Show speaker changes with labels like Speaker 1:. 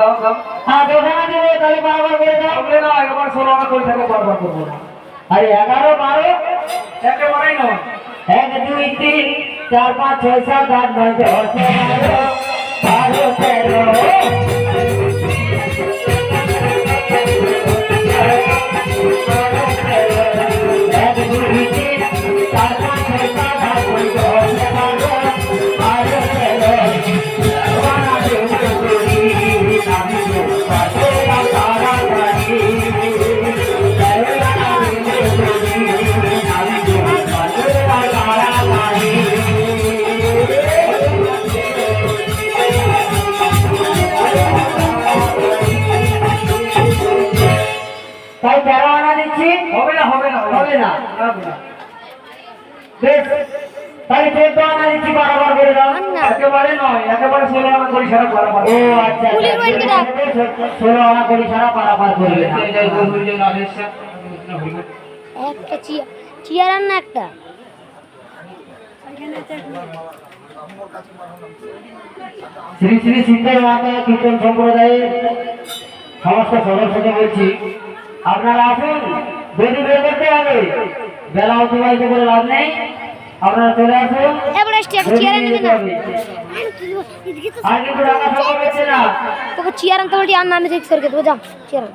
Speaker 1: দাও দাও।
Speaker 2: হ্যাঁ দোকানে দেবো তাহলে বারবার করে দাও।
Speaker 1: হবে না, একবার 16 আনা করে থাকে, বারবার করবো না।
Speaker 2: আরে 11 12
Speaker 1: একেবারেই না।
Speaker 2: 1 2 3 4 5 6 7 8 9 10 11 12 তাই 13 আনা দিচ্ছি।
Speaker 1: হবে না, হবে না,
Speaker 2: হবে না।
Speaker 1: হবে না।
Speaker 2: বেশ তাহলে 14 আনা দিচ্ছি, বারবার করে দাও।
Speaker 1: একেবারে নয়, একেবারে 16 আনা করে সারা বারবার।
Speaker 2: ও আচ্ছা 16 আনা করে সারা পারাপার করবে না।
Speaker 3: একটা চেয়ার আর না একটা
Speaker 2: শ্রী শ্রী সিদ্ধের মাতা কীর্তন সম্প্রদায়ের সমস্ত সদস্যকে বলছি, আপনারা আসুন, বেদি বের করতে হবে, বেলা অতিবাহিত করে লাভ নেই, আপনারা চলে আসুন।
Speaker 3: চেয়ার নেবে না
Speaker 2: আর কিন্তু রাখা সম্ভব হচ্ছে না।
Speaker 3: তোকে চেয়ার আনতে বলছি, আর নামে দেখছি সরকে তো যা চেয়ার